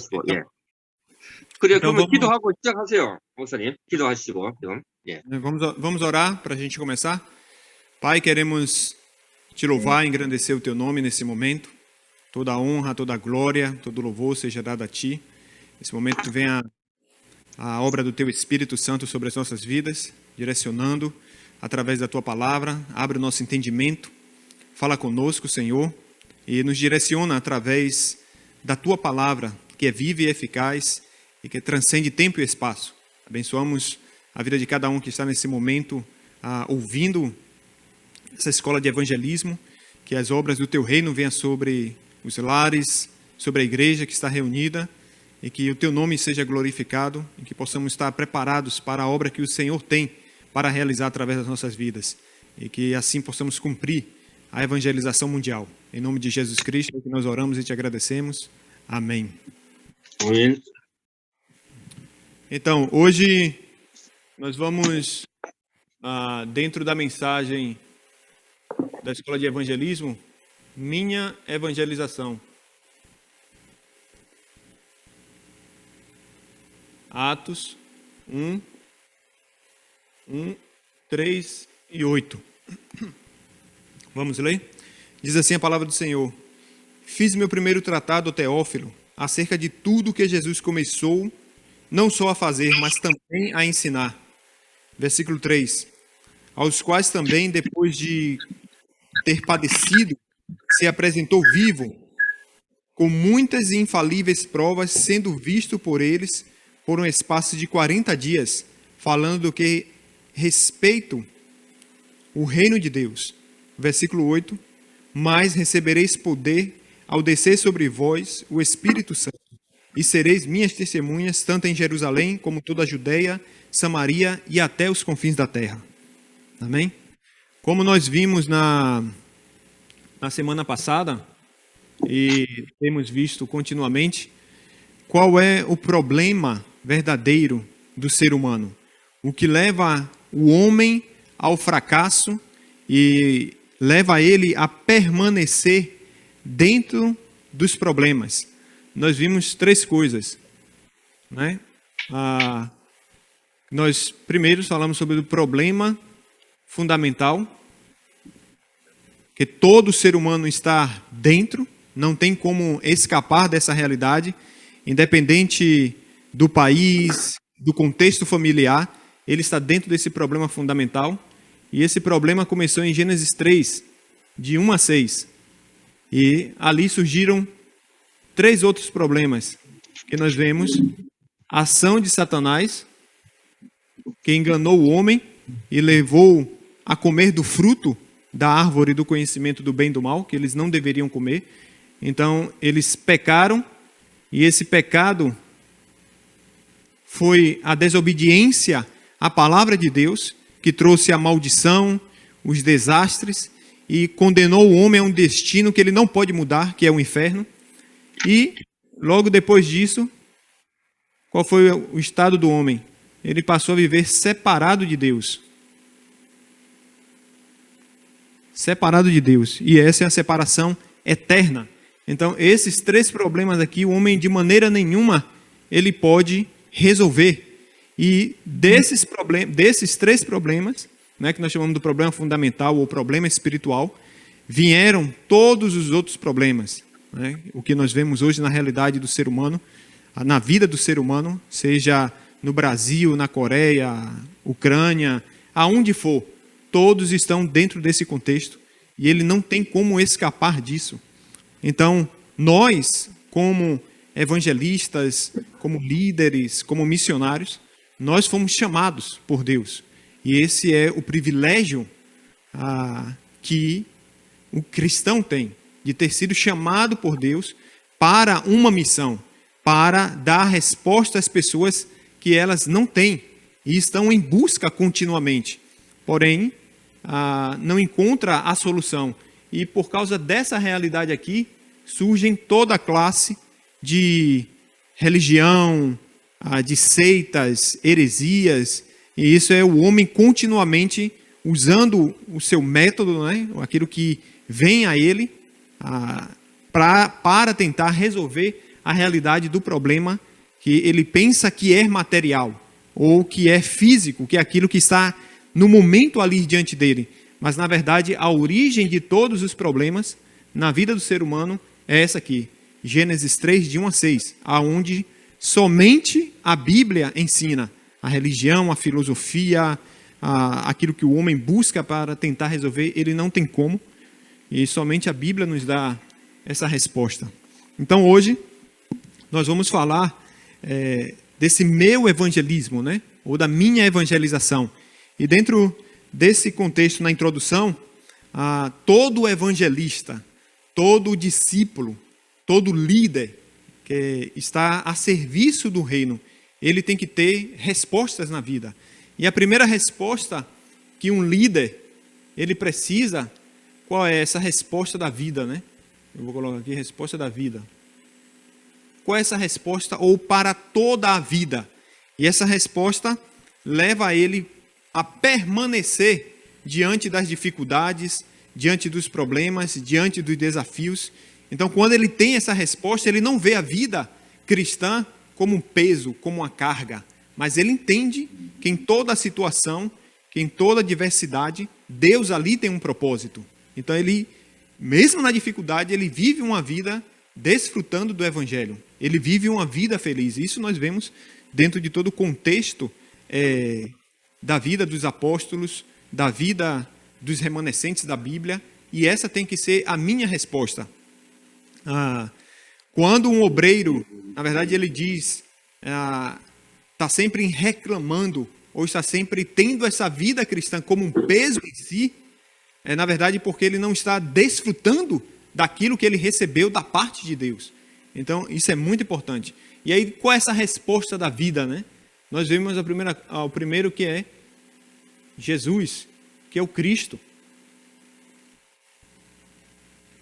하시고, 예. 그래요. Então 그러면 vamos, 기도하고 시작하세요, 목사님. 기도하시고, 지금. 예. vamos orar para a gente começar. Pai, queremos te louvar e engrandecer o teu nome nesse momento. Toda a honra, toda a glória, todo o louvor seja dado a ti. Nesse momento que venha a obra do teu Espírito Santo sobre as nossas vidas, direcionando através da tua palavra. Abre o nosso entendimento. Fala conosco, Senhor, e nos direciona através da tua palavra, que é viva e eficaz e que transcende tempo e espaço. Abençoamos a vida de cada um que está nesse momento ouvindo essa escola de evangelismo, que as obras do teu reino venham sobre os lares, sobre a igreja que está reunida, e que o teu nome seja glorificado, e que possamos estar preparados para a obra que o Senhor tem para realizar através das nossas vidas, e que assim possamos cumprir a evangelização mundial. Em nome de Jesus Cristo, que nós oramos e te agradecemos. Amém. 아멘. Então, hoje nós vamos, dentro da mensagem da Escola de Evangelismo, minha evangelização. Atos 1, 3 e 8. Vamos ler? Diz assim a palavra do Senhor. Fiz meu primeiro tratado, Teófilo, acerca de tudo que Jesus começou, não só a fazer, mas também a ensinar. Versículo 3. Aos quais também, depois de ter padecido, se apresentou vivo, com muitas e infalíveis provas, sendo visto por eles por um espaço de 40 dias, falando do que respeito o reino de Deus. Versículo 8. Mas recebereis poder ao descer sobre vós o Espírito Santo, e sereis minhas testemunhas, tanto em Jerusalém, como toda a Judeia, Samaria e até os confins da terra. Amém? Como nós vimos na semana passada, e temos visto continuamente, qual é o problema verdadeiro do ser humano? O que leva o homem ao fracasso e leva ele a permanecer dentro dos problemas. Nós vimos três coisas, né? Nós primeiro falamos sobre o problema fundamental, que todo ser humano está dentro, não tem como escapar dessa realidade, independente do país, do contexto familiar, ele está dentro desse problema fundamental. E esse problema começou em Gênesis 3, de 1 a 6. E ali surgiram três outros problemas que nós vemos. A ação de Satanás, que enganou o homem e levou a comer do fruto da árvore do conhecimento do bem e do mal, que eles não deveriam comer. Então, eles pecaram, e esse pecado foi a desobediência à palavra de Deus, que trouxe a maldição, os desastres, e condenou o homem a um destino que ele não pode mudar, que é o inferno. E, logo depois disso, qual foi o estado do homem? Ele passou a viver separado de Deus. Separado de Deus. E essa é a separação eterna. Então, esses três problemas aqui, o homem de maneira nenhuma, ele pode resolver. E desses três problemas, né, que nós chamamos do problema fundamental ou problema espiritual, vieram todos os outros problemas. Né? O que nós vemos hoje na realidade do ser humano, na vida do ser humano, seja no Brasil, na Coreia, Ucrânia, aonde for, todos estão dentro desse contexto e ele não tem como escapar disso. Então, nós, como evangelistas, como líderes, como missionários, nós fomos chamados por Deus. E esse é o privilégio que o cristão tem, de ter sido chamado por Deus para uma missão, para dar resposta às pessoas que elas não têm e estão em busca continuamente. Porém, não encontra a solução. E por causa dessa realidade aqui, surgem toda a classe de religião, de seitas, heresias, e isso é o homem continuamente usando o seu método, né, aquilo que vem a ele, para tentar resolver a realidade do problema que ele pensa que é material, ou que é físico, que é aquilo que está no momento ali diante dele. Mas, na verdade, a origem de todos os problemas na vida do ser humano é essa aqui. Gênesis 3, de 1 a 6, aonde somente a Bíblia ensina. A religião, a filosofia, aquilo que o homem busca para tentar resolver, ele não tem como. E somente a Bíblia nos dá essa resposta. Então, hoje, nós vamos falar desse meu evangelismo, né? Ou da minha evangelização. E dentro desse contexto, na introdução, todo evangelista, todo discípulo, todo líder que está a serviço do reino, ele tem que ter respostas na vida. E a primeira resposta que um líder, ele precisa, qual é essa resposta da vida, né? Eu vou colocar aqui, resposta da vida. Qual é essa resposta? Ou para toda a vida. E essa resposta leva ele a permanecer diante das dificuldades, diante dos problemas, diante dos desafios. Então, quando ele tem essa resposta, ele não vê a vida cristã como um peso, como uma carga, mas ele entende que em toda situação, que em toda diversidade, Deus ali tem um propósito. Então, ele, mesmo na dificuldade, ele vive uma vida desfrutando do Evangelho. Ele vive uma vida feliz. Isso nós vemos dentro de todo o contexto da vida dos apóstolos, da vida dos remanescentes da Bíblia, e essa tem que ser a minha resposta. Quando um obreiro, na verdade ele diz, está sempre reclamando, ou está sempre tendo essa vida cristã como um peso em si, na verdade porque ele não está desfrutando daquilo que ele recebeu da parte de Deus. Então isso é muito importante. E aí qual é essa resposta da vida, né? Nós vemos o primeiro que é Jesus, que é o Cristo.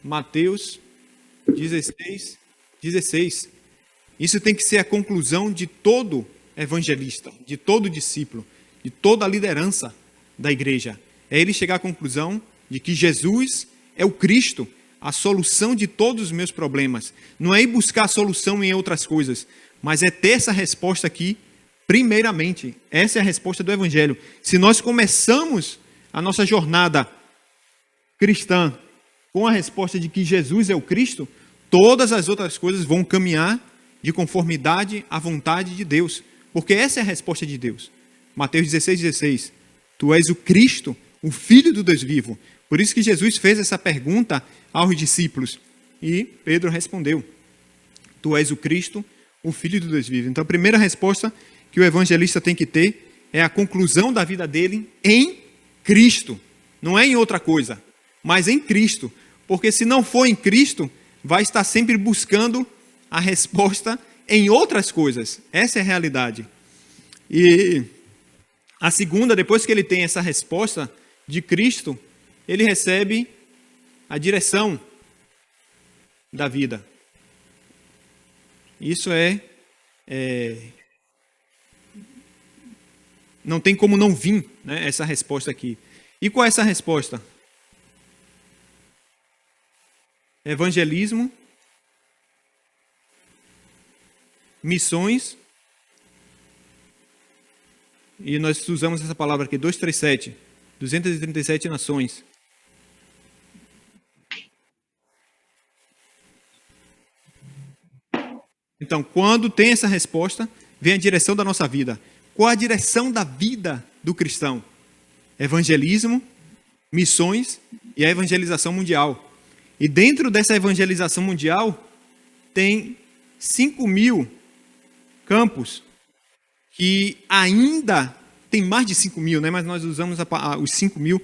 Mateus 16, 16. Isso tem que ser a conclusão de todo evangelista, de todo discípulo, de toda a liderança da igreja. É ele chegar à conclusão de que Jesus é o Cristo, a solução de todos os meus problemas. Não é ir buscar a solução em outras coisas, mas é ter essa resposta aqui, primeiramente. Essa é a resposta do Evangelho. Se nós começamos a nossa jornada cristã com a resposta de que Jesus é o Cristo, todas as outras coisas vão caminhar de conformidade à vontade de Deus. Porque essa é a resposta de Deus. Mateus 16, 16. Tu és o Cristo, o Filho do Deus vivo. Por isso que Jesus fez essa pergunta aos discípulos. E Pedro respondeu. Tu és o Cristo, o Filho do Deus vivo. Então a primeira resposta que o evangelista tem que ter é a conclusão da vida dele em Cristo. Não é em outra coisa, mas em Cristo. Porque se não for em Cristo, vai estar sempre buscando a resposta em outras coisas. Essa é a realidade. E a segunda, depois que ele tem essa resposta de Cristo, ele recebe a direção da vida. Isso não tem como não vir, né, essa resposta aqui. E qual é essa resposta? Evangelismo, missões, e nós usamos essa palavra aqui, 237, 237 nações. Então, quando tem essa resposta, vem a direção da nossa vida. Qual a direção da vida do cristão? Evangelismo, missões e a evangelização mundial. E dentro dessa evangelização mundial, tem 5.000 campos que ainda tem mais de 5.000, né? Mas nós usamos os 5.000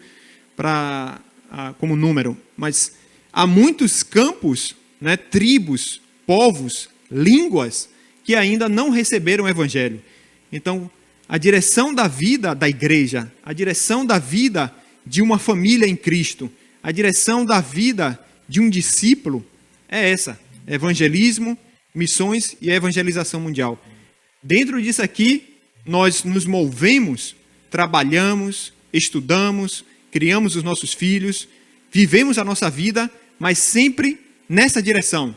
como número. Mas há muitos campos, né? Tribos, povos, línguas que ainda não receberam o evangelho. Então, a direção da vida da igreja, a direção da vida de uma família em Cristo, a direção da vida de um discípulo é essa: evangelismo, missões e a evangelização mundial. Dentro disso aqui, nós nos movemos, trabalhamos, estudamos, criamos os nossos filhos, vivemos a nossa vida, mas sempre nessa direção.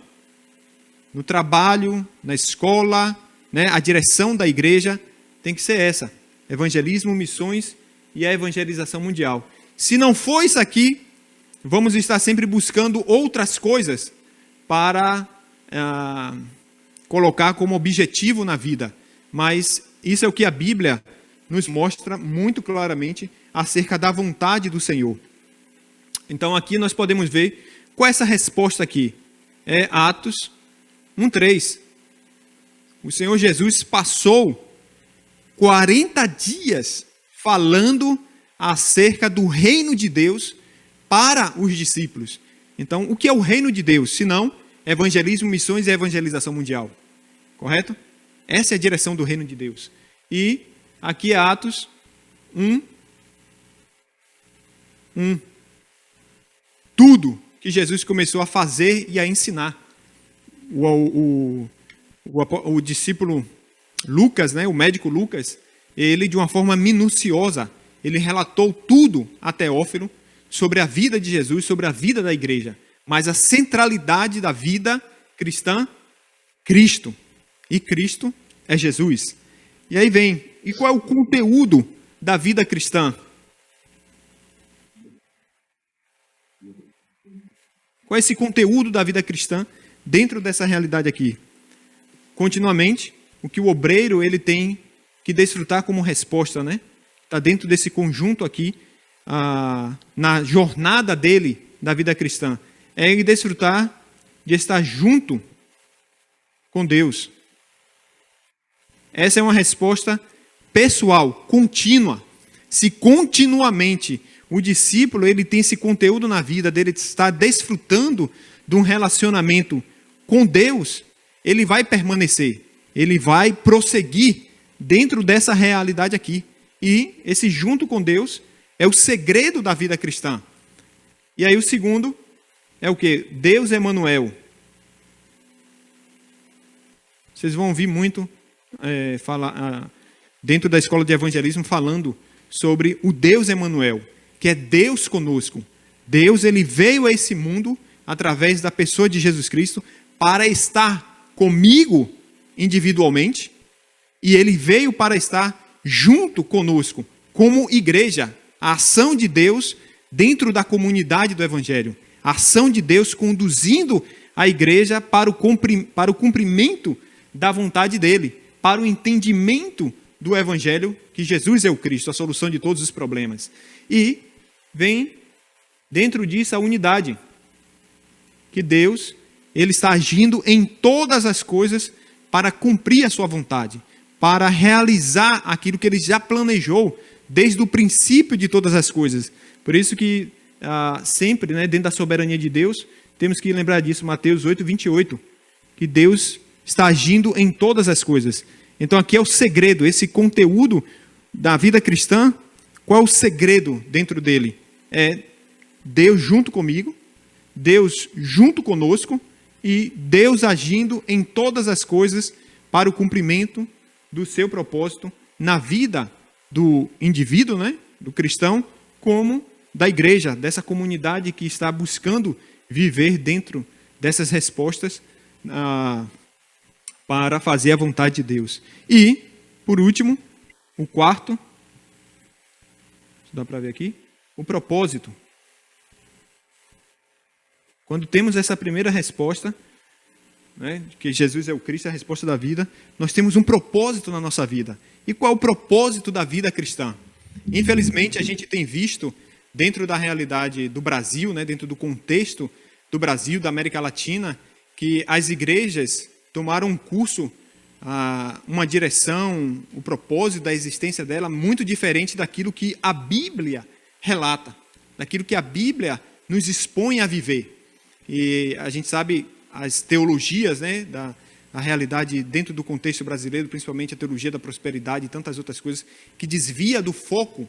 no trabalho, na escola, né? A direção da igreja tem que ser essa: evangelismo, missões e a evangelização mundial. Se não for isso aqui, vamos estar sempre buscando outras coisas para colocar como objetivo na vida. Mas isso é o que a Bíblia nos mostra muito claramente acerca da vontade do Senhor. Então aqui nós podemos ver qual é essa resposta aqui. É Atos 1:3. O Senhor Jesus passou 40 dias falando acerca do reino de Deus para os discípulos. Então, o que é o reino de Deus? Se não, evangelismo, missões e evangelização mundial. Correto? Essa é a direção do reino de Deus. E aqui é Atos 1:1. Tudo que Jesus começou a fazer e a ensinar. O discípulo Lucas, né, o médico Lucas, ele de uma forma minuciosa, ele relatou tudo a Teófilo sobre a vida de Jesus, sobre a vida da igreja. Mas a centralidade da vida cristã, Cristo. E Cristo é Jesus. E aí vem, e qual é o conteúdo da vida cristã? Qual é esse conteúdo da vida cristã dentro dessa realidade aqui? Continuamente, o que o obreiro ele tem que desfrutar como resposta, né? Está dentro desse conjunto aqui, na jornada dele da vida cristã. É ele desfrutar de estar junto com Deus. Essa é uma resposta pessoal, contínua. Se continuamente o discípulo ele tem esse conteúdo na vida dele, está desfrutando de um relacionamento com Deus, ele vai permanecer, ele vai prosseguir dentro dessa realidade aqui. E esse junto com Deus é o segredo da vida cristã. E aí o segundo é o quê? Deus Emanuel. Vocês vão ouvir muito falar dentro da escola de evangelismo falando sobre o Deus Emanuel, que é Deus conosco. Deus ele veio a esse mundo através da pessoa de Jesus Cristo para estar comigo individualmente, e ele veio para estar junto conosco como igreja. A ação de Deus dentro da comunidade do evangelho, a ação de Deus conduzindo a igreja para o cumprimento da vontade dele, para o entendimento do evangelho, que Jesus é o Cristo, a solução de todos os problemas. E vem dentro disso a unidade, que Deus ele está agindo em todas as coisas para cumprir a sua vontade, para realizar aquilo que ele já planejou desde o princípio de todas as coisas. Por isso que sempre, né, dentro da soberania de Deus, temos que lembrar disso, Mateus 8:28, que Deus está agindo em todas as coisas. Então aqui é o segredo, esse conteúdo da vida cristã. Qual é o segredo dentro dele? É Deus junto comigo, Deus junto conosco e Deus agindo em todas as coisas para o cumprimento do seu propósito na vida do indivíduo, né, do cristão, como da igreja, dessa comunidade que está buscando viver dentro dessas respostas para fazer a vontade de Deus. E, por último, o quarto, dá para ver aqui, o propósito. Quando temos essa primeira resposta, né, que Jesus é o Cristo, a resposta da vida, nós temos um propósito na nossa vida. E qual é o propósito da vida cristã? Infelizmente, a gente tem visto, dentro da realidade do Brasil, né, dentro do contexto do Brasil, da América Latina, que as igrejas tomaram um curso, uma direção, o propósito da existência dela muito diferente daquilo que a Bíblia relata, daquilo que a Bíblia nos expõe a viver. E a gente sabe as teologias, né, da realidade dentro do contexto brasileiro, principalmente a teologia da prosperidade e tantas outras coisas, que desvia do foco,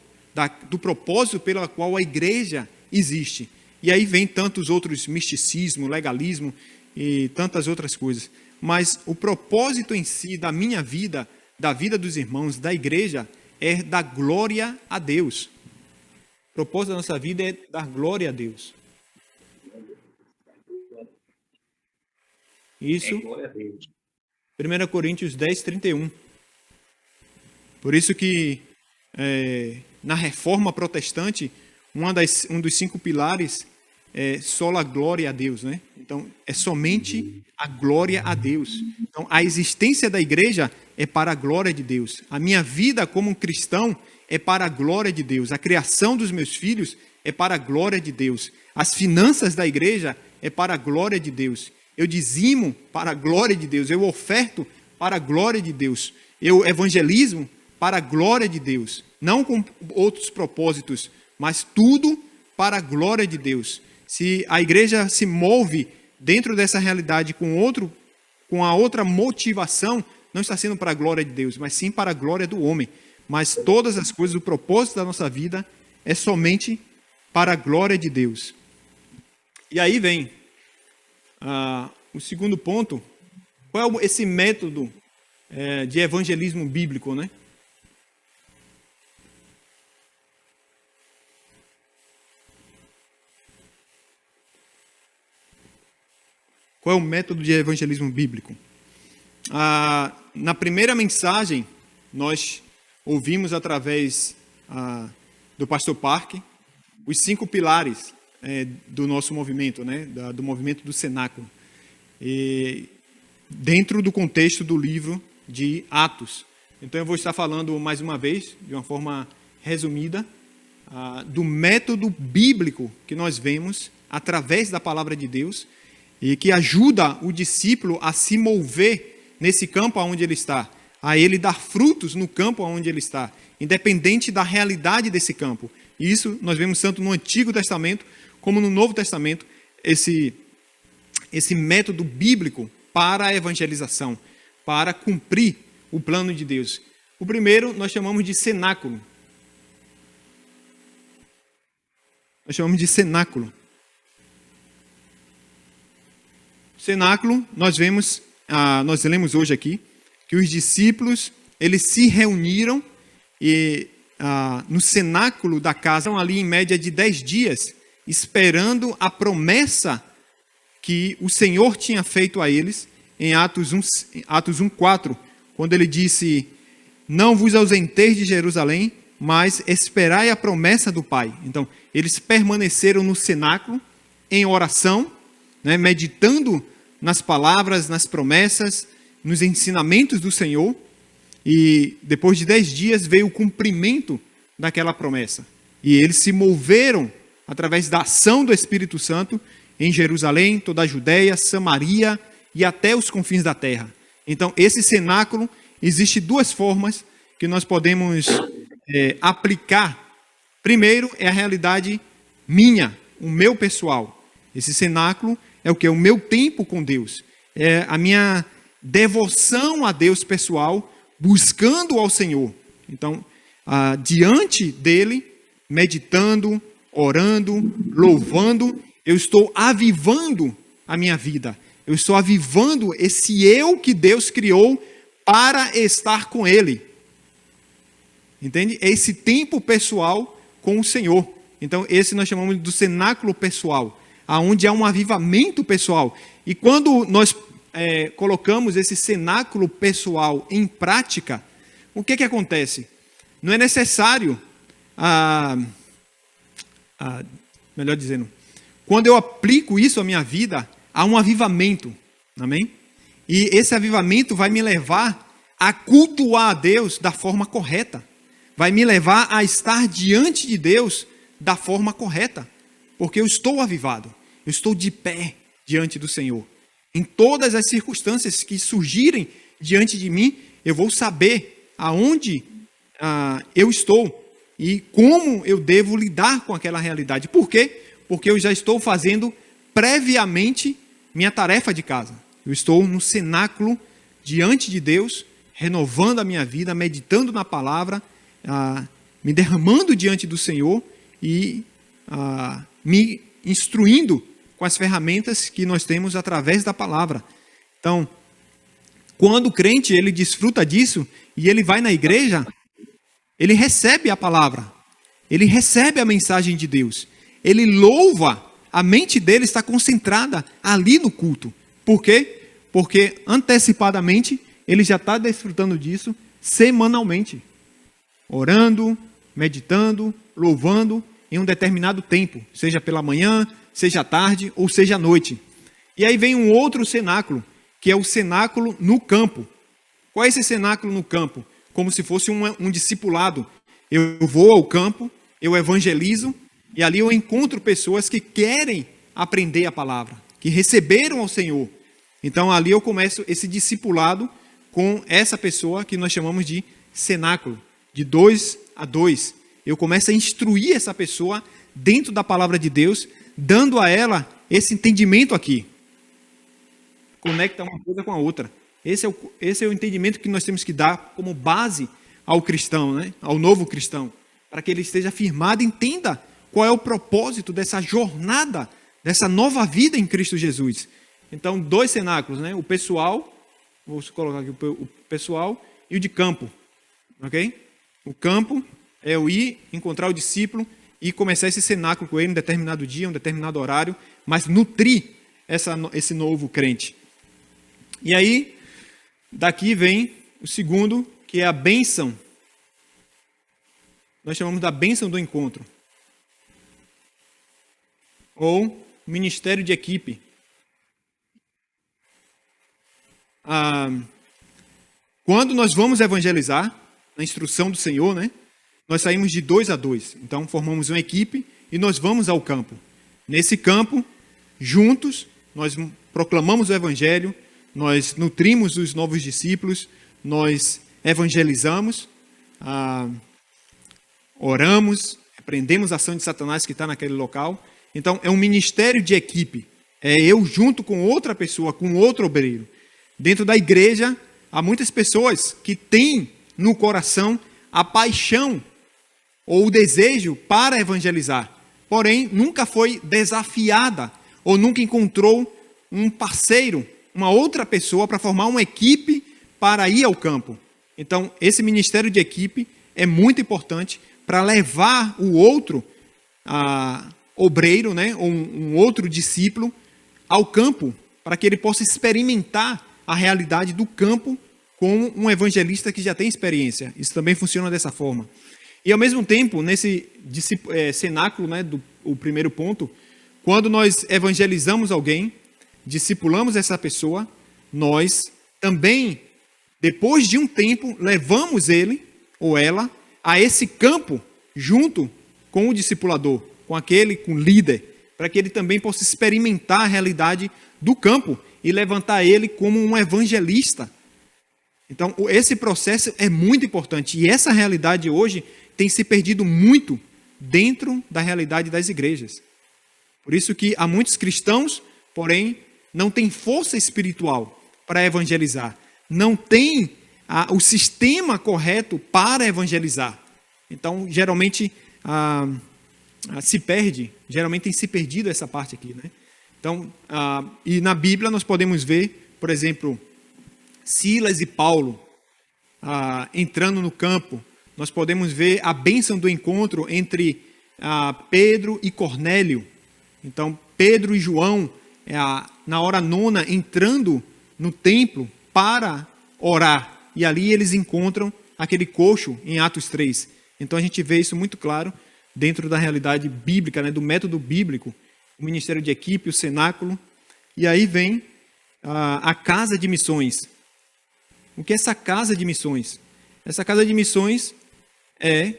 do propósito pela qual a igreja existe. E aí vem tantos outros misticismo, legalismo e tantas outras coisas. Mas o propósito em si da minha vida, da vida dos irmãos, da igreja, é dar glória a Deus. O propósito da nossa vida é dar glória a Deus. Isso, glória a Deus. 1 Coríntios 10, 31. Por isso que na reforma protestante, um dos 5 pilares é sola glória a Deus, né? Então, é somente a glória a Deus. Então, a existência da igreja é para a glória de Deus. A minha vida como um cristão é para a glória de Deus. A criação dos meus filhos é para a glória de Deus. As finanças da igreja é para a glória de Deus. Eu dizimo para a glória de Deus. Eu oferto para a glória de Deus. Eu evangelismo para a glória de Deus. Não com outros propósitos, mas tudo para a glória de Deus. Se a igreja se move dentro dessa realidade com a outra motivação, não está sendo para a glória de Deus, mas sim para a glória do homem. Mas todas as coisas, o propósito da nossa vida é somente para a glória de Deus. E aí vem o segundo ponto. Qual é esse método de evangelismo bíblico, né? Qual é o método de evangelismo bíblico? Na primeira mensagem, nós ouvimos através do pastor Parque os 5 pilares do nosso movimento, né? Do movimento do cenáculo. E dentro do contexto do livro de Atos. Então eu vou estar falando mais uma vez, de uma forma resumida, do método bíblico que nós vemos através da palavra de Deus e que ajuda o discípulo a se mover nesse campo onde ele está, a ele dar frutos no campo onde ele está, independente da realidade desse campo. E isso nós vemos tanto no Antigo Testamento como no Novo Testamento, esse método bíblico para a evangelização, para cumprir o plano de Deus. O primeiro nós chamamos de cenáculo. Cenáculo, nós lemos hoje aqui, que os discípulos, eles se reuniram no cenáculo da casa, ali em média de 10 dias, esperando a promessa que o Senhor tinha feito a eles, em Atos 1:4, quando ele disse: não vos ausenteis de Jerusalém, mas esperai a promessa do Pai. Então, eles permaneceram no cenáculo, em oração, né, meditando nas palavras, nas promessas, nos ensinamentos do Senhor, e depois de 10 dias veio o cumprimento daquela promessa. E eles se moveram através da ação do Espírito Santo em Jerusalém, toda a Judéia, Samaria e até os confins da terra. Então, esse cenáculo, existe 2 formas que nós podemos aplicar. Primeiro, é a realidade minha, o meu pessoal. Esse cenáculo é o que? O meu tempo com Deus. É a minha devoção a Deus pessoal, buscando ao Senhor. Então, diante dele, meditando, orando, louvando, eu estou avivando a minha vida. Eu estou avivando esse eu que Deus criou para estar com ele. Entende? É esse tempo pessoal com o Senhor. Então, esse nós chamamos do cenáculo pessoal, aonde há um avivamento pessoal. E quando nós colocamos esse cenáculo pessoal em prática, o que acontece? Não é necessário, melhor dizendo, quando eu aplico isso à minha vida, há um avivamento, amém? E esse avivamento vai me levar a cultuar a Deus da forma correta, vai me levar a estar diante de Deus da forma correta, porque eu estou avivado, eu estou de pé diante do Senhor. Em todas as circunstâncias que surgirem diante de mim, eu vou saber aonde eu estou e como eu devo lidar com aquela realidade. Por quê? Porque eu já estou fazendo previamente minha tarefa de casa. Eu estou no cenáculo diante de Deus, renovando a minha vida, meditando na palavra, me derramando diante do Senhor e me instruindo com as ferramentas que nós temos através da palavra. Então, quando o crente ele desfruta disso e ele vai na igreja, ele recebe a palavra, ele recebe a mensagem de Deus, ele louva, a mente dele está concentrada ali no culto. Por quê? porque antecipadamente ele já está desfrutando disso semanalmente, orando, meditando, louvando em um determinado tempo, seja pela manhã, seja à tarde ou seja à noite. E aí vem um outro cenáculo, que é o cenáculo no campo. Qual é esse cenáculo no campo? Como se fosse um discipulado. Eu vou ao campo, eu evangelizo, e ali eu encontro pessoas que querem aprender a palavra, que receberam ao Senhor. Então ali eu começo esse discipulado com essa pessoa que nós chamamos de cenáculo, de 2 a 2. Eu começo a instruir essa pessoa dentro da palavra de Deus, dando a ela esse entendimento aqui. Conecta uma coisa com a outra. Esse é o entendimento que nós temos que dar como base ao cristão, né? Ao novo cristão, para que ele esteja firmado e entenda qual é o propósito dessa jornada, dessa nova vida em Cristo Jesus. Então, 2 cenáculos, né? O pessoal, vou colocar aqui o pessoal, e o de campo, ok? O campo é eu ir encontrar o discípulo e começar esse cenáculo com ele em um determinado dia, um determinado horário, mas nutrir esse novo crente. E aí, daqui vem o segundo, que é a bênção. Nós chamamos da bênção do encontro. Ou ministério de equipe. Quando nós vamos evangelizar, na instrução do Senhor, né? Nós saímos de 2 a 2. Então, formamos uma equipe e nós vamos ao campo. Nesse campo, juntos, nós proclamamos o evangelho, nós nutrimos os novos discípulos, nós evangelizamos, oramos, repreendemos a ação de Satanás que está naquele local. Então, é um ministério de equipe. É eu junto com outra pessoa, com outro obreiro. Dentro da igreja, há muitas pessoas que têm no coração a paixão ou o desejo para evangelizar. Porém, nunca foi desafiada ou nunca encontrou um parceiro, uma outra pessoa para formar uma equipe para ir ao campo. Então, esse ministério de equipe é muito importante para levar o outro obreiro, né, ou um outro discípulo ao campo, para que ele possa experimentar a realidade do campo como um evangelista que já tem experiência. Isso também funciona dessa forma. E ao mesmo tempo, nesse cenáculo, né, o primeiro ponto, quando nós evangelizamos alguém, discipulamos essa pessoa, nós também, depois de um tempo, levamos ele ou ela a esse campo junto com o discipulador, com o líder, para que ele também possa experimentar a realidade do campo e levantar ele como um evangelista. Então, esse processo é muito importante e essa realidade hoje tem se perdido muito dentro da realidade das igrejas. Por isso que há muitos cristãos, porém, não têm força espiritual para evangelizar, não têm o sistema correto para evangelizar. Então, geralmente, geralmente tem se perdido essa parte aqui, né? Então, e na Bíblia nós podemos ver, por exemplo, Silas e Paulo entrando no campo. Nós podemos ver a bênção do encontro entre Pedro e Cornélio. Então, Pedro e João, na hora 9ª, entrando no templo para orar. E ali eles encontram aquele coxo em Atos 3. Então, a gente vê isso muito claro dentro da realidade bíblica, né, do método bíblico, o ministério de equipe, o cenáculo. E aí vem a casa de missões. O que é essa casa de missões? Essa casa de missões é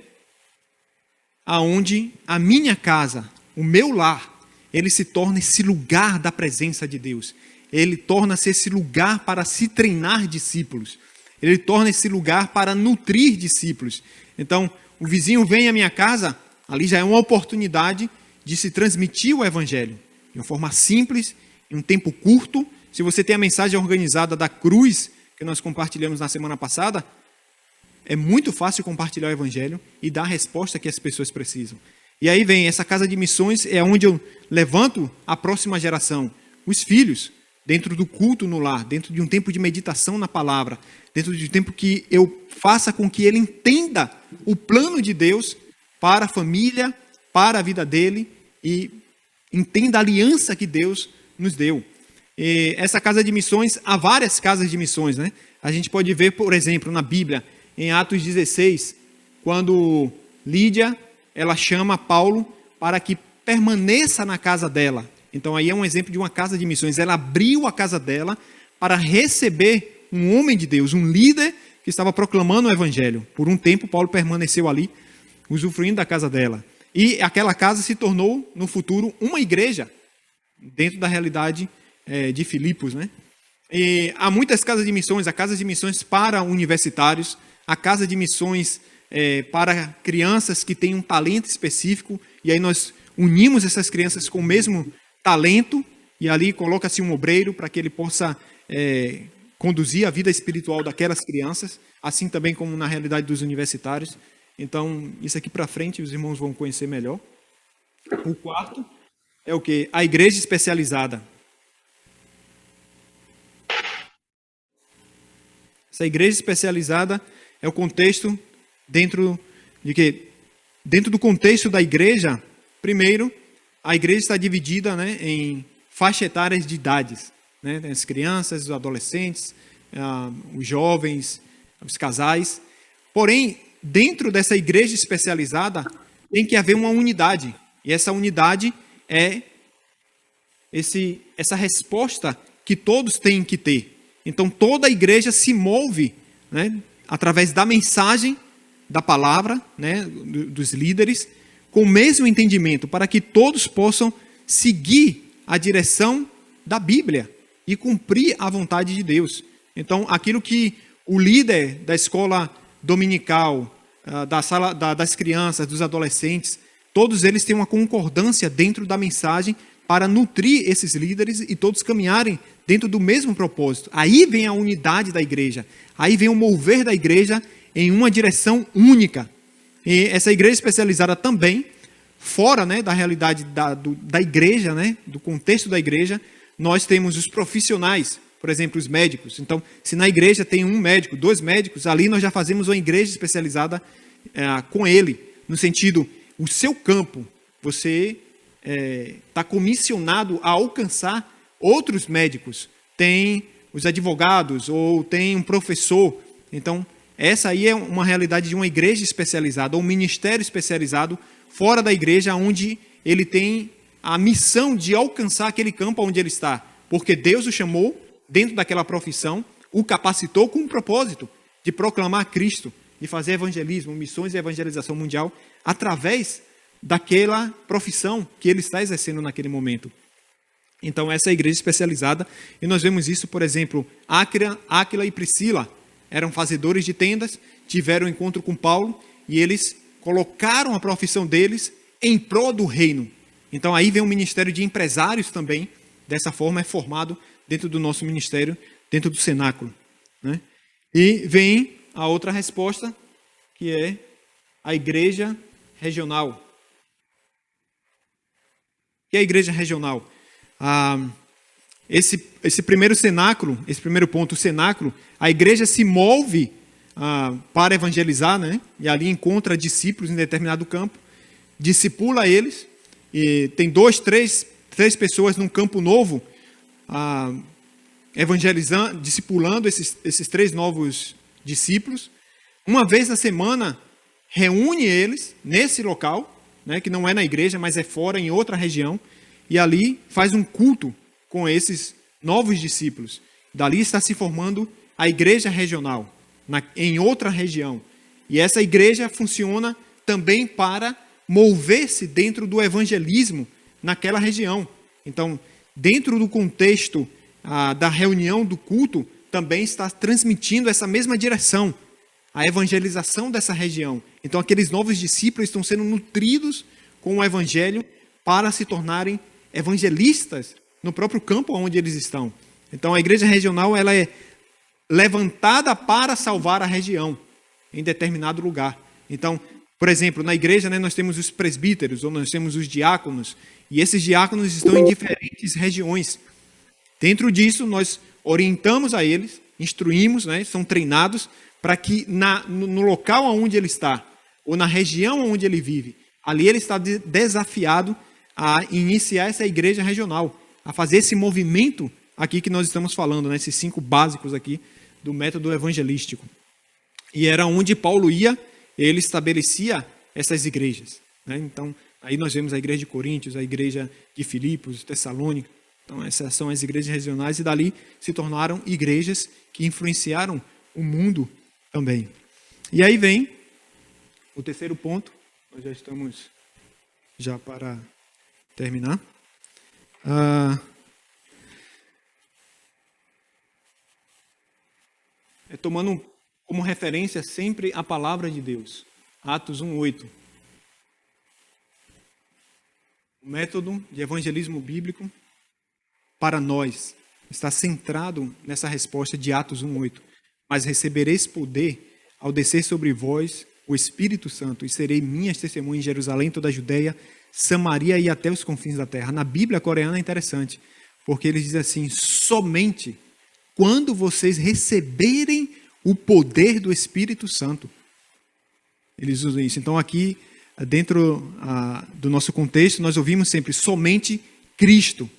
aonde a minha casa, o meu lar, ele se torna esse lugar da presença de Deus. Ele torna-se esse lugar para se treinar discípulos. Ele torna esse lugar para nutrir discípulos. Então, o vizinho vem à minha casa, ali já é uma oportunidade de se transmitir o evangelho de uma forma simples, em um tempo curto. Se você tem a mensagem organizada da cruz, que nós compartilhamos na semana passada, é muito fácil compartilhar o evangelho e dar a resposta que as pessoas precisam. E aí vem essa casa de missões, é onde eu levanto a próxima geração, os filhos, dentro do culto no lar, dentro de um tempo de meditação na palavra, dentro de um tempo que eu faça com que ele entenda o plano de Deus para a família, para a vida dele e entenda a aliança que Deus nos deu. E essa casa de missões, há várias casas de missões, né? A gente pode ver, por exemplo, na Bíblia, em Atos 16, quando Lídia, ela chama Paulo para que permaneça na casa dela. Então aí é um exemplo de uma casa de missões. Ela abriu a casa dela para receber um homem de Deus, um líder que estava proclamando o evangelho. Por um tempo, Paulo permaneceu ali, usufruindo da casa dela. E aquela casa se tornou, no futuro, uma igreja, dentro da realidade de Filipos, né? E há muitas casas de missões, há casas de missões para universitários, há casa de missões para crianças que têm um talento específico, e aí nós unimos essas crianças com o mesmo talento, e ali coloca-se um obreiro para que ele possa conduzir a vida espiritual daquelas crianças, assim também como na realidade dos universitários. Então, isso aqui para frente os irmãos vão conhecer melhor. O quarto é o quê? A igreja especializada. Essa igreja especializada é o contexto dentro de quê? Dentro do contexto da igreja, primeiro, a igreja está dividida, né, em faixas etárias de idades, né? As crianças, os adolescentes, os jovens, os casais. Porém, dentro dessa igreja especializada, tem que haver uma unidade. E essa unidade é essa resposta que todos têm que ter. Então, toda a igreja se move, né, através da mensagem, da palavra, né, dos líderes, com o mesmo entendimento, para que todos possam seguir a direção da Bíblia e cumprir a vontade de Deus. Então, aquilo que o líder da escola dominical, da sala das crianças, dos adolescentes, todos eles têm uma concordância dentro da mensagem para nutrir esses líderes e todos caminharem dentro do mesmo propósito. Aí vem a unidade da igreja. Aí vem o mover da igreja em uma direção única. E essa igreja especializada também, fora, né, da realidade da igreja, né, do contexto da igreja, nós temos os profissionais, por exemplo, os médicos. Então, se na igreja tem um médico, 2 médicos, ali nós já fazemos uma igreja especializada com ele, no sentido, o seu campo, você está comissionado a alcançar outros médicos. Tem os advogados ou tem um professor. Então, essa aí é uma realidade de uma igreja especializada, ou um ministério especializado fora da igreja, onde ele tem a missão de alcançar aquele campo onde ele está. Porque Deus o chamou dentro daquela profissão, o capacitou com um propósito de proclamar Cristo, de fazer evangelismo, missões e evangelização mundial, através daquela profissão que ele está exercendo naquele momento. Então, essa é a igreja especializada, e nós vemos isso, por exemplo, Áquila e Priscila eram fazedores de tendas, tiveram um encontro com Paulo, e eles colocaram a profissão deles em prol do reino. Então, aí vem o ministério de empresários também, dessa forma é formado dentro do nosso ministério, dentro do cenáculo, né? E vem a outra resposta, que é a igreja regional. Que é a igreja regional? Esse primeiro cenáculo, esse primeiro ponto, o cenáculo, a igreja se move para evangelizar, né? E ali encontra discípulos em determinado campo, discipula eles, e tem 2, 3 pessoas num campo novo, evangelizando, discipulando esses 3 novos discípulos. Uma vez na semana, reúne eles nesse local, né, que não é na igreja, mas é fora, em outra região, e ali faz um culto com esses novos discípulos. Dali está se formando a igreja regional, em outra região. E essa igreja funciona também para mover-se dentro do evangelismo naquela região. Então, dentro do contexto da reunião do culto, também está transmitindo essa mesma direção, a evangelização dessa região. Então, aqueles novos discípulos estão sendo nutridos com o evangelho para se tornarem evangelistas no próprio campo onde eles estão. Então, a igreja regional ela é levantada para salvar a região em determinado lugar. Então, por exemplo, na igreja, né, nós temos os presbíteros, ou nós temos os diáconos, e esses diáconos estão em diferentes regiões. Dentro disso, nós orientamos a eles, instruímos, né, são treinados para que no local onde ele está, ou na região onde ele vive, ali ele está desafiado a iniciar essa igreja regional, a fazer esse movimento aqui que nós estamos falando, né? Esses 5 básicos aqui do método evangelístico. E era onde Paulo ia, ele estabelecia essas igrejas, né? Então, aí nós vemos a igreja de Coríntios, a igreja de Filipos, Tessalônica. Então, essas são as igrejas regionais e dali se tornaram igrejas que influenciaram o mundo também. E aí vem o terceiro ponto, nós já estamos para terminar. Tomando como referência sempre a palavra de Deus. Atos 1:8. O método de evangelismo bíblico para nós está centrado nessa resposta de Atos 1:8. Mas recebereis poder ao descer sobre vós o Espírito Santo e serei minhas testemunhas em Jerusalém, toda a Judeia, Samaria e até os confins da terra. Na Bíblia coreana é interessante, porque eles dizem assim, somente quando vocês receberem o poder do Espírito Santo. Eles usam isso. Então aqui, dentro do nosso contexto, nós ouvimos sempre somente Cristo,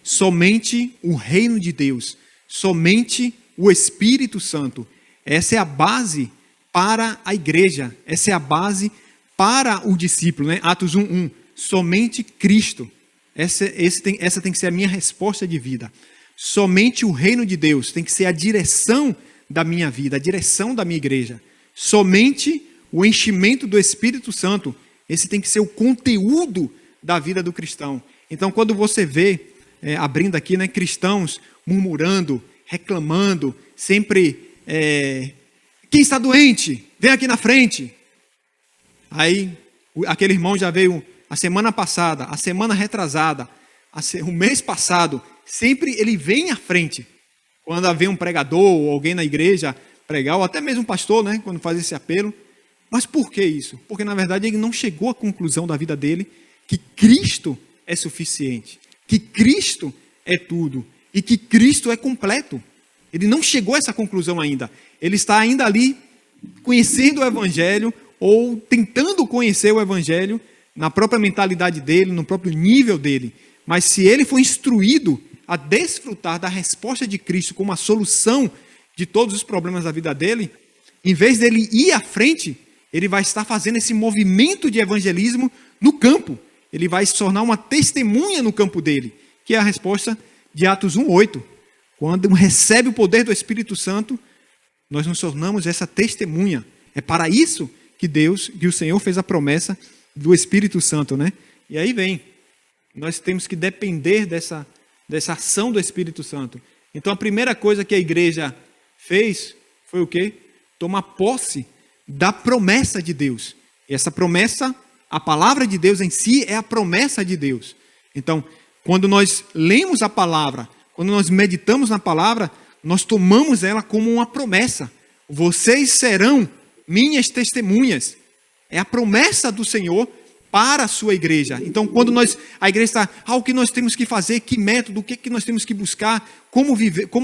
somente o reino de Deus, somente o Espírito Santo. Essa é a base para a igreja, essa é a base para o discípulo, né? Atos 1:1, somente Cristo. Essa tem que ser a minha resposta de vida. Somente o reino de Deus tem que ser a direção da minha vida, a direção da minha igreja. Somente o enchimento do Espírito Santo, esse tem que ser o conteúdo da vida do cristão. Então, quando você vê, abrindo aqui, né, cristãos murmurando, reclamando, sempre, quem está doente, vem aqui na frente. Aí, aquele irmão já veio a semana passada, a semana retrasada, o mês passado, sempre ele vem à frente. Quando havia um pregador ou alguém na igreja pregar, ou até mesmo um pastor, né, quando faz esse apelo. Mas por que isso? Porque, na verdade, ele não chegou à conclusão da vida dele que Cristo é suficiente, que Cristo é tudo e que Cristo é completo. Ele não chegou a essa conclusão ainda. Ele está ainda ali conhecendo o Evangelho ou tentando conhecer o Evangelho na própria mentalidade dele, no próprio nível dele. Mas se ele for instruído a desfrutar da resposta de Cristo como a solução de todos os problemas da vida dele, em vez dele ir à frente, ele vai estar fazendo esse movimento de evangelismo no campo. Ele vai se tornar uma testemunha no campo dele, que é a resposta de Atos 1:8. Quando recebe o poder do Espírito Santo, nós nos tornamos essa testemunha. É para isso que o Senhor fez a promessa do Espírito Santo, né? E aí vem, nós temos que depender dessa ação do Espírito Santo. Então a primeira coisa que a igreja fez foi o quê? Tomar posse da promessa de Deus. E essa promessa, a palavra de Deus em si é a promessa de Deus. Então, quando nós lemos a palavra, quando nós meditamos na palavra, nós tomamos ela como uma promessa. Vocês serão minhas testemunhas. É a promessa do Senhor para a sua igreja. Então, quando a igreja está, o que nós temos que fazer, que método, o que nós temos que buscar, como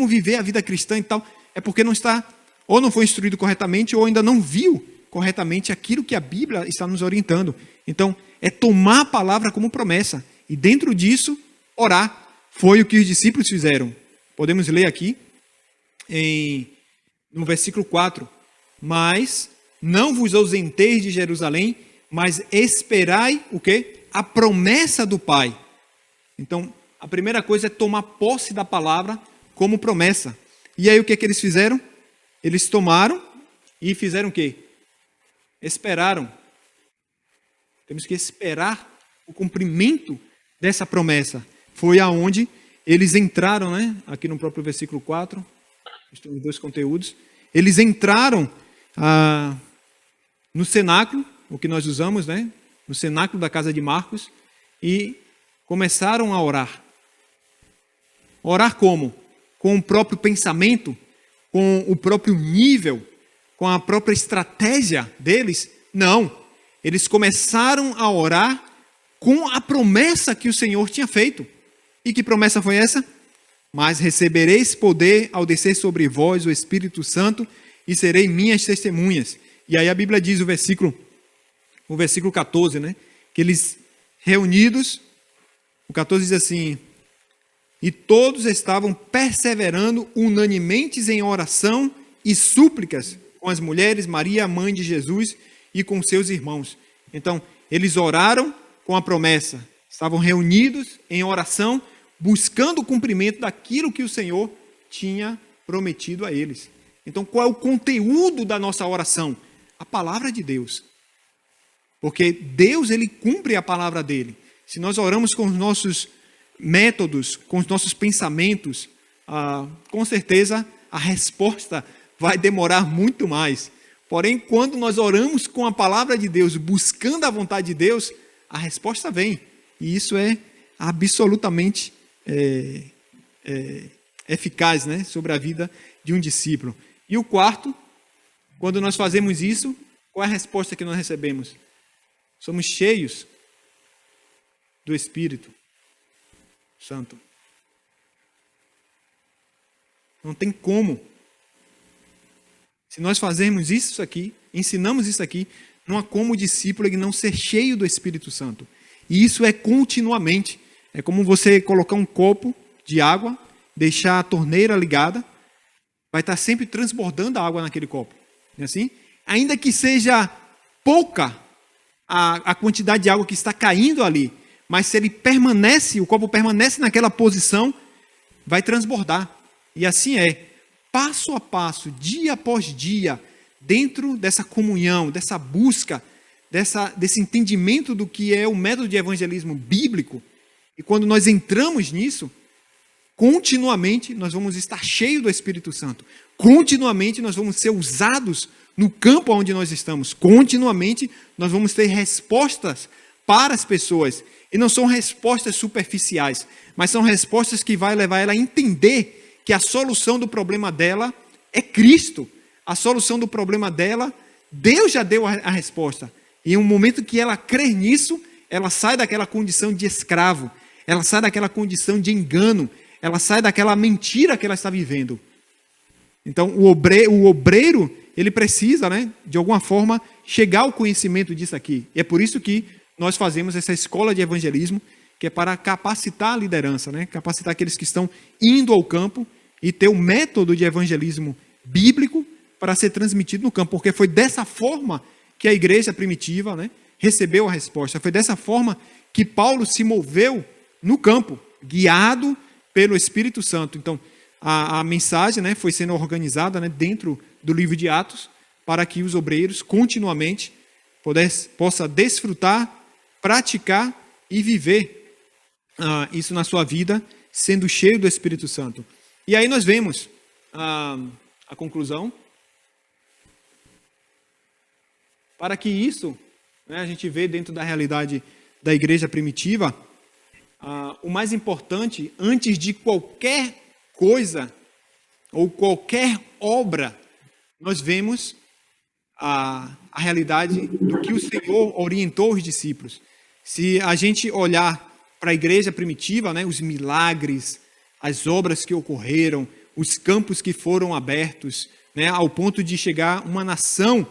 viver a vida cristã e tal, é porque não está, ou não foi instruído corretamente, ou ainda não viu corretamente aquilo que a Bíblia está nos orientando. Então, é tomar a palavra como promessa, e dentro disso, orar. Foi o que os discípulos fizeram. Podemos ler aqui, no versículo 4, mas não vos ausenteis de Jerusalém, mas esperai o quê? A promessa do Pai. Então, a primeira coisa é tomar posse da palavra como promessa. E aí o que eles fizeram? Eles tomaram e fizeram o quê? Esperaram. Temos que esperar o cumprimento dessa promessa. Foi aonde eles entraram, né? Aqui no próprio versículo 4, estão os dois conteúdos. Eles entraram no cenáculo, o que nós usamos, né? No cenáculo da casa de Marcos, e começaram a orar. Orar como? Com o próprio pensamento, com o próprio nível, com a própria estratégia deles? Não. Eles começaram a orar com a promessa que o Senhor tinha feito. E que promessa foi essa? Mas recebereis poder ao descer sobre vós o Espírito Santo e serei minhas testemunhas. E aí a Bíblia diz o versículo 14, né? Que eles reunidos, o 14 diz assim, e todos estavam perseverando unanimemente em oração e súplicas com as mulheres, Maria, mãe de Jesus, e com seus irmãos. Então, eles oraram com a promessa, estavam reunidos em oração, buscando o cumprimento daquilo que o Senhor tinha prometido a eles. Então, qual é o conteúdo da nossa oração? A palavra de Deus. Porque Deus, ele cumpre a palavra dele. Se nós oramos com os nossos métodos, com os nossos pensamentos, com certeza a resposta vai demorar muito mais. Porém, quando nós oramos com a palavra de Deus, buscando a vontade de Deus, a resposta vem. E isso é absolutamente eficaz, né, sobre a vida de um discípulo. E o quarto, quando nós fazemos isso, qual é a resposta que nós recebemos? Somos cheios do Espírito Santo. Não tem como. Se nós fazermos isso aqui, ensinamos isso aqui, não há como o discípulo não ser cheio do Espírito Santo. E isso é continuamente. É como você colocar um copo de água, deixar a torneira ligada, vai estar sempre transbordando a água naquele copo. Não é assim? Ainda que seja pouca a quantidade de água que está caindo ali, mas se ele permanece, o copo permanece naquela posição, vai transbordar. E assim é, passo a passo, dia após dia, dentro dessa comunhão, dessa busca, desse entendimento do que é o método de evangelismo bíblico. E quando nós entramos nisso, continuamente nós vamos estar cheios do Espírito Santo. Continuamente nós vamos ser usados no campo onde nós estamos. Continuamente nós vamos ter respostas para as pessoas. E não são respostas superficiais, mas são respostas que vai levar ela a entender que a solução do problema dela é Cristo. A solução do problema dela, Deus já deu a resposta. E em um momento que ela crê nisso, ela sai daquela condição de escravo. Ela sai daquela condição de engano. Ela sai daquela mentira que ela está vivendo. Então, o obreiro, ele precisa, né, de alguma forma, chegar ao conhecimento disso aqui. E é por isso que nós fazemos essa escola de evangelismo, que é para capacitar a liderança, né, capacitar aqueles que estão indo ao campo e ter o método de evangelismo bíblico para ser transmitido no campo. Porque foi dessa forma que a igreja primitiva, né, recebeu a resposta. Foi dessa forma que Paulo se moveu no campo, guiado pelo Espírito Santo. Então, a mensagem, né, foi sendo organizada, né, dentro do livro de Atos, para que os obreiros continuamente possam desfrutar, praticar e viver isso na sua vida, sendo cheio do Espírito Santo. E aí nós vemos a conclusão. Para que isso, né, a gente vê dentro da realidade da igreja primitiva, o mais importante, antes de qualquer coisa ou qualquer obra, nós vemos a realidade do que o Senhor orientou os discípulos. Se a gente olhar para a igreja primitiva, né, os milagres, as obras que ocorreram, os campos que foram abertos, né, ao ponto de chegar uma nação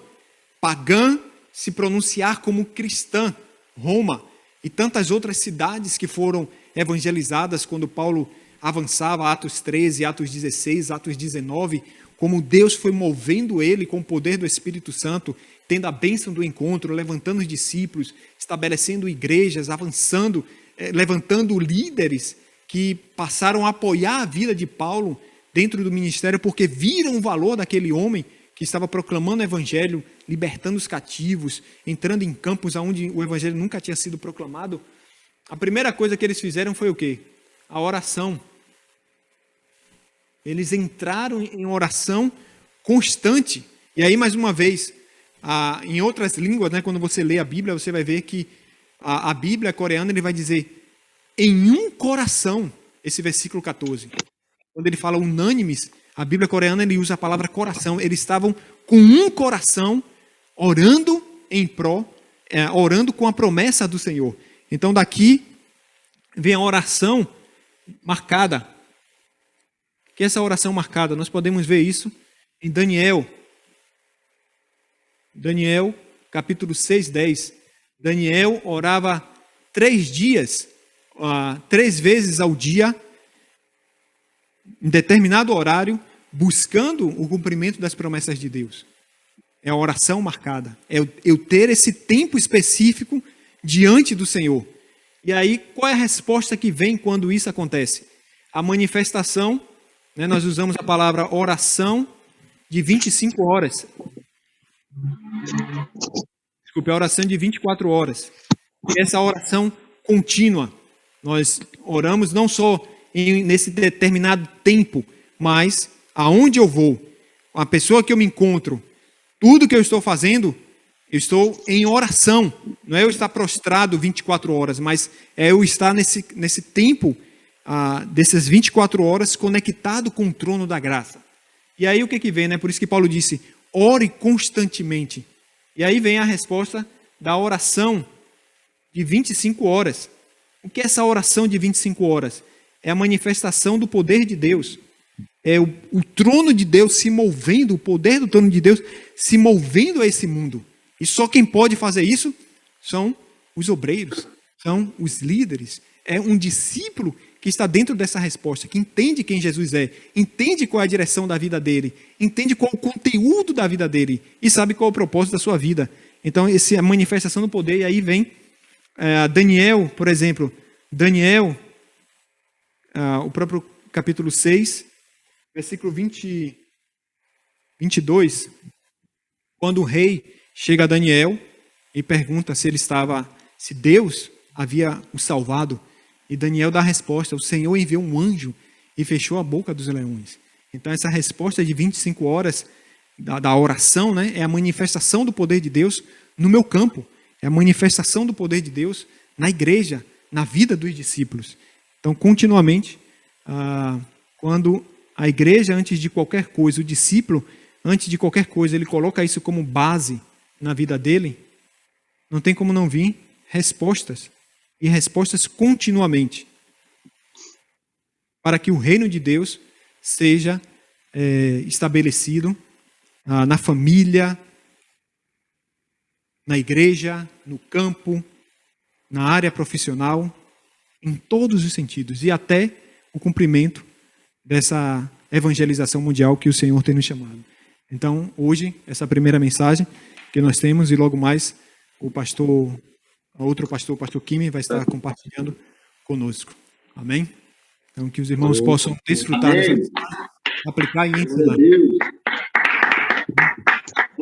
pagã se pronunciar como cristã, Roma, e tantas outras cidades que foram evangelizadas quando Paulo avançava, Atos 13, Atos 16, Atos 19, como Deus foi movendo ele com o poder do Espírito Santo, tendo a bênção do encontro, levantando os discípulos, estabelecendo igrejas, avançando, levantando líderes que passaram a apoiar a vida de Paulo dentro do ministério, porque viram o valor daquele homem que estava proclamando o evangelho, libertando os cativos, entrando em campos onde o evangelho nunca tinha sido proclamado. A primeira coisa que eles fizeram foi o quê? A oração. Eles entraram em oração constante. E aí, mais uma vez, em outras línguas, né, quando você lê a Bíblia, você vai ver que a Bíblia coreana ele vai dizer em um coração, esse versículo 14. Quando ele fala unânimes, a Bíblia coreana ele usa a palavra coração. Eles estavam com um coração, orando em pró, orando com a promessa do Senhor. Então daqui vem a oração marcada. Que essa oração marcada, nós podemos ver isso em Daniel. Daniel, capítulo 6, 10. Daniel orava 3 dias, 3 vezes ao dia, em determinado horário, buscando o cumprimento das promessas de Deus. É a oração marcada. É eu ter esse tempo específico diante do Senhor. E aí, qual é a resposta que vem quando isso acontece? A manifestação, né, nós usamos a palavra oração de 25 horas. Desculpe, a oração de 24 horas. Essa oração contínua. Nós oramos não só nesse determinado tempo, mas aonde eu vou, a pessoa que eu me encontro, tudo que eu estou fazendo, eu estou em oração. Não é eu estar prostrado 24 horas, mas é eu estar nesse tempo, dessas 24 horas, conectado com o trono da graça. E aí o que vem, né? Por isso que Paulo disse, ore constantemente. E aí vem a resposta da oração de 25 horas. O que é essa oração de 25 horas? É a manifestação do poder de Deus. É o trono de Deus se movendo, o poder do trono de Deus se movendo a esse mundo. E só quem pode fazer isso são os obreiros, são os líderes. É um discípulo que está dentro dessa resposta, que entende quem Jesus é, entende qual é a direção da vida dele, entende qual é o conteúdo da vida dele e sabe qual é o propósito da sua vida. Então, essa é a manifestação do poder. E aí vem Daniel, por exemplo. Daniel, o próprio capítulo 6, versículo 22, quando o rei chega a Daniel e pergunta se Deus havia o salvado, e Daniel dá a resposta, o Senhor enviou um anjo e fechou a boca dos leões. Então essa resposta de 25 horas da oração, né, é a manifestação do poder de Deus no meu campo, é a manifestação do poder de Deus na igreja, na vida dos discípulos. Então continuamente, quando a igreja, antes de qualquer coisa, o discípulo, antes de qualquer coisa, ele coloca isso como base na vida dele, não tem como não vir respostas, e respostas continuamente, para que o reino de Deus seja estabelecido na família, na igreja, no campo, na área profissional, em todos os sentidos, e até o cumprimento dessa evangelização mundial que o Senhor tem nos chamado. Então, hoje, essa primeira mensagem que nós temos, e logo mais o pastor Kimi, vai estar compartilhando conosco. Amém? Então, que os irmãos possam desfrutar dessa mensagem, aplicar e ensinar.